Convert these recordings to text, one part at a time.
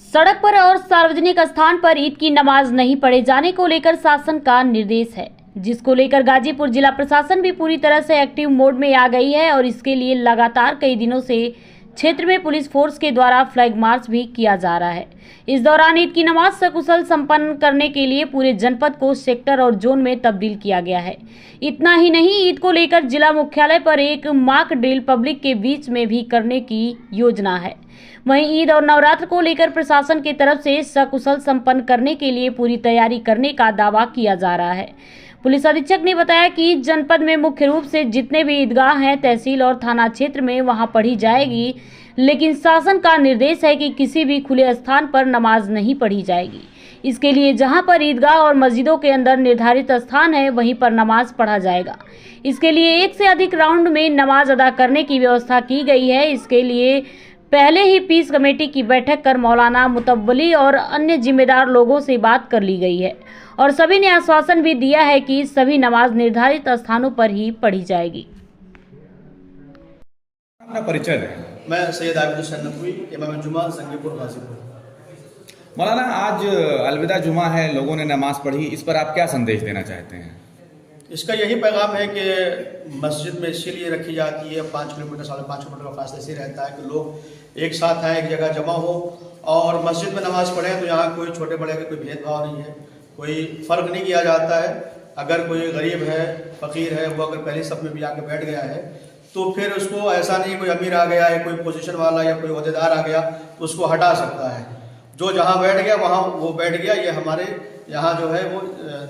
सड़क पर और सार्वजनिक स्थान पर ईद की नमाज नहीं पढ़े जाने को लेकर शासन का निर्देश है, जिसको लेकर गाजीपुर जिला प्रशासन भी पूरी तरह से एक्टिव मोड में आ गई है और इसके लिए लगातार कई दिनों से क्षेत्र में पुलिस फोर्स के द्वारा फ्लैग मार्च भी किया जा रहा है। इस दौरान ईद की नमाज सकुशल संपन्न करने के लिए पूरे जनपद को सेक्टर और जोन में तब्दील किया गया है। इतना ही नहीं, ईद को लेकर जिला मुख्यालय पर एक मॉक ड्रिल पब्लिक के बीच में भी करने की योजना है। वहीं ईद और नवरात्र को लेकर प्रशासन की तरफ से सकुशल संपन्न करने के लिए पूरी तैयारी करने का दावा किया जा रहा है। पुलिस अधीक्षक ने बताया कि जनपद में मुख्य रूप से जितने भी ईदगाह हैं तहसील और थाना क्षेत्र में वहां पढ़ी जाएगी, लेकिन शासन का निर्देश है कि किसी भी खुले स्थान पर नमाज नहीं पढ़ी जाएगी। इसके लिए जहां पर ईदगाह और मस्जिदों के अंदर निर्धारित स्थान है वहीं पर नमाज पढ़ा जाएगा। इसके लिए एक से अधिक राउंड में नमाज अदा करने की व्यवस्था की गई है। इसके लिए पहले ही पीस कमेटी की बैठक कर मौलाना मुतव्वली और अन्य जिम्मेदार लोगों से बात कर ली गई है और सभी ने आश्वासन भी दिया है कि सभी नमाज निर्धारित स्थानों पर ही पढ़ी जाएगी। अपना परिचय दें। मैं सैयद आबिद हुसैन नकवी, इमाम जुमा संगीपुर गाजीपुर। मौलाना, आज अलविदा जुमा है, लोगों ने नमाज पढ़ी, इस पर आप क्या संदेश देना चाहते हैं? इसका यही पैगाम है कि मस्जिद में इसीलिए रखी जाती है 5 किलोमीटर 5.5 किलोमीटर का फासले से रहता है कि लोग एक साथ आए, एक जगह जमा हो और मस्जिद में नमाज पढ़ें। तो यहाँ कोई छोटे बड़े का कोई भेदभाव नहीं है, कोई फ़र्क नहीं किया जाता है। अगर कोई गरीब है, फ़कीर है, वो अगर पहले सब में भी आके बैठ गया है तो फिर उसको ऐसा नहीं कोई अमीर आ गया है, कोई पोजीशन वाला या कोई ओहदेदार आ गया तो उसको हटा सकता है। जो जहाँ बैठ गया वहाँ वो बैठ गया। ये हमारे यहाँ जो है वो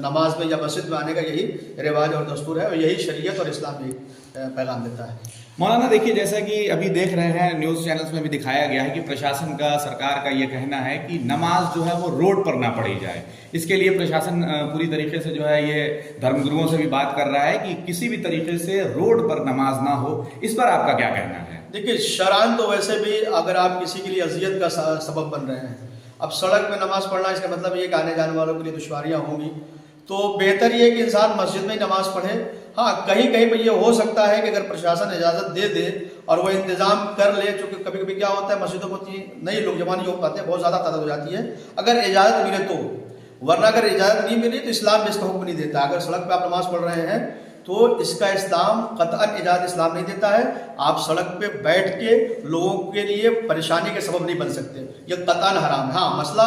नमाज में या मस्जिद में आने का यही रिवाज और दस्तूर है और यही शरीयत और इस्लाम भी पैगाम देता है। मौलाना देखिए, जैसा कि अभी देख रहे हैं न्यूज़ चैनल्स में भी दिखाया गया है कि प्रशासन का, सरकार का ये कहना है कि नमाज जो है वो रोड पर ना पढ़ी जाए। इसके लिए प्रशासन पूरी तरीके से जो है ये धर्मगुरुओं से भी बात कर रहा है कि किसी भी तरीके से रोड पर नमाज ना हो। इस पर आपका क्या कहना है? देखिए, शरान तो वैसे भी अगर आप किसी के लिए अजियत का सबब बन रहे हैं, अब सड़क में नमाज पढ़ना इसका मतलब ये कि आने जाने वालों के लिए दुश्वारियाँ होंगी, तो बेहतर ये कि इंसान मस्जिद में ही नमाज पढ़े। हाँ, कहीं कहीं पर ये हो सकता है कि अगर प्रशासन इजाज़त दे दे और वो इंतज़ाम कर ले, क्योंकि कभी कभी क्या होता है मस्जिदों में नहीं लोग जमा नहीं हो पाते, बहुत ज़्यादा तादाद हो जाती है। अगर इजाज़त मिले तो, वरना अगर इजाज़त नहीं मिली तो इस्लाम में इसका हुक्म नहीं देता। अगर सड़क पर आप नमाज पढ़ रहे हैं तो इसका इस्लाम कतअन इजाज़त इस्लाम नहीं देता है। आप सड़क पे बैठ के लोगों के लिए परेशानी के सबब नहीं बन सकते, ये कतअन हराम है। हाँ, मसला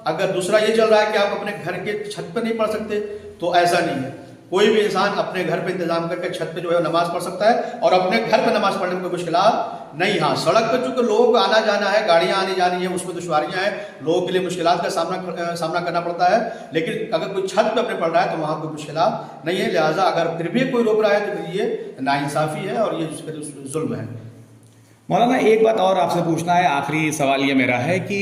अगर दूसरा ये चल रहा है कि आप अपने घर के छत पे नहीं पढ़ सकते, तो ऐसा नहीं है। कोई भी इंसान अपने घर पे इंतजाम करके छत पे जो है नमाज पढ़ सकता है और अपने घर पे नमाज पढ़ने में कोई मुश्किलात नहीं। हाँ, सड़क पे चूँकि लोगों को आना जाना है, गाड़ियाँ आनी जानी है, उसमें दुश्वारियाँ हैं, लोगों के लिए मुश्किलात का सामना करना पड़ता है। लेकिन अगर कोई छत पे अपने पढ़ रहा है तो वहाँ कोई मुश्किलात नहीं है। लिहाजा अगर फिर भी कोई रोक रहा है तो फिर ये नाइंसाफ़ी है और ये जुल्म है। मौलाना, एक बात और आपसे पूछना है, आखिरी सवाल ये मेरा है कि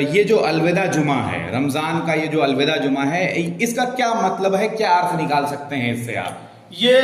ये जो अलविदा जुमा है, रमज़ान का ये जो अलविदा जुमा है, इसका क्या मतलब है, क्या अर्थ निकाल सकते हैं इससे आप? ये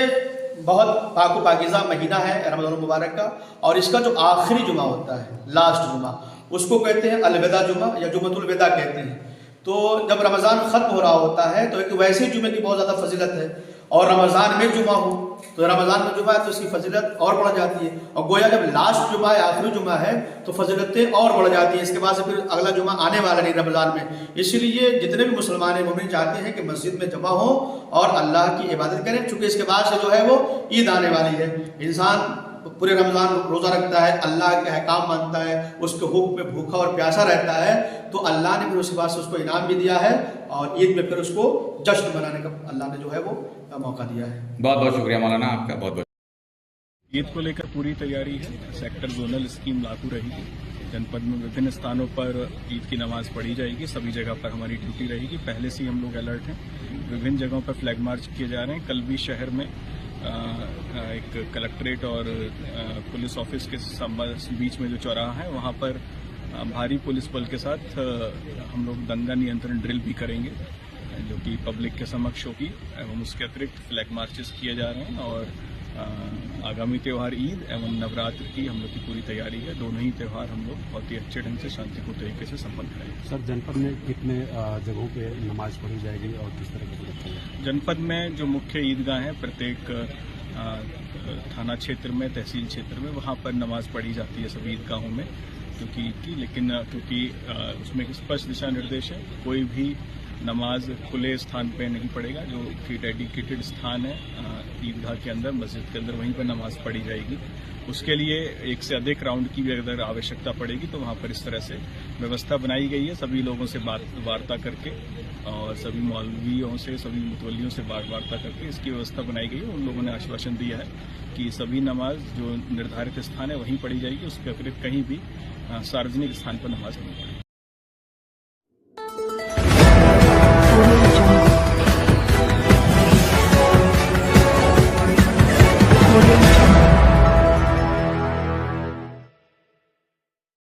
बहुत पाकीज़ा महीना है रमज़ान मुबारक का, और इसका जो आखिरी जुमा होता है, लास्ट जुमा, उसको कहते हैं अलविदा जुमा या जुमतुल विदा कहते हैं। तो जब रमज़ान ख़त्म हो रहा होता है तो एक वैसे जुमे की बहुत ज़्यादा फजीलत है, और रमज़ान में जुमा हो तो रमज़ान में जुमा है तो इसकी फजीलत और बढ़ जाती है, और गोया जब लास्ट जुमा है, आखिरी जुमा है, तो फजीलतें और बढ़ जाती हैं। इसके बाद से फिर अगला जुमा आने वाला नहीं रमज़ान में। इसलिए जितने भी मुसलमान मोमिन चाहते हैं कि मस्जिद में जमा हो और अल्लाह की इबादत करें, चूँकि इसके बाद से जो है वो ईद आने वाली है। इंसान पूरे रमज़ान रोज़ा रखता है, अल्लाह के अहकाम मानता है, उसके हुक्म में भूखा और प्यासा रहता है, तो अल्लाह ने फिर उसके बाद से उसको इनाम भी दिया है और ईद में फिर उसको जश्न मनाने का अल्लाह ने जो है वो मौका दिया है। बहुत बहुत शुक्रिया मौलाना, आपका बहुत बहुत। ईद को लेकर पूरी तैयारी है। सेक्टर जोनल स्कीम लागू रहेगी। जनपद में विभिन्न स्थानों पर ईद की नमाज पढ़ी जाएगी। सभी जगह पर हमारी ड्यूटी रहेगी। पहले से ही हम लोग अलर्ट हैं। विभिन्न जगहों पर फ्लैग मार्च किए जा रहे हैं। कल भी शहर में एक कलेक्ट्रेट और पुलिस ऑफिस के बीच में जो चौराहा है वहाँ पर भारी पुलिस बल के साथ हम लोग दंगा नियंत्रण ड्रिल भी करेंगे, जो कि पब्लिक के समक्ष होगी, एवं उसके अतिरिक्त फ्लैग मार्चेस किए जा रहे हैं। और आगामी त्यौहार ईद एवं नवरात्र की हम लोग की पूरी तैयारी है। दोनों ही त्यौहार हम लोग बहुत ही अच्छे ढंग से शांतिपूर्ण तरीके से संपन्न करेंगे। सर, जनपद में कितने जगहों पे नमाज पढ़ी जाएगी और किस तरह की व्यवस्था है? जनपद में जो मुख्य ईदगाह हैं, प्रत्येक थाना क्षेत्र में, तहसील क्षेत्र में, वहाँ पर नमाज पढ़ी जाती है सभी ईदगाहों में। क्योंकि ईद की, लेकिन क्योंकि उसमें स्पष्ट दिशा निर्देश है, कोई भी नमाज खुले स्थान पे नहीं पड़ेगा। जो कि डेडिकेटेड स्थान है ईदगाह के अंदर, मस्जिद के अंदर, वहीं पर नमाज पढ़ी जाएगी। उसके लिए एक से अधिक राउंड की भी अगर आवश्यकता पड़ेगी तो वहां पर इस तरह से व्यवस्था बनाई गई है, सभी लोगों से वार्ता करके और सभी मौलवियों से, सभी मुतवल्लियों से वार्ता करके इसकी व्यवस्था बनाई गई है। उन लोगों ने आश्वासन दिया है कि सभी नमाज जो निर्धारित स्थान है वहीं पढ़ी जाएगी, उसके अतिरिक्त कहीं भी सार्वजनिक स्थान पर नमाज नहीं पढ़ेगी।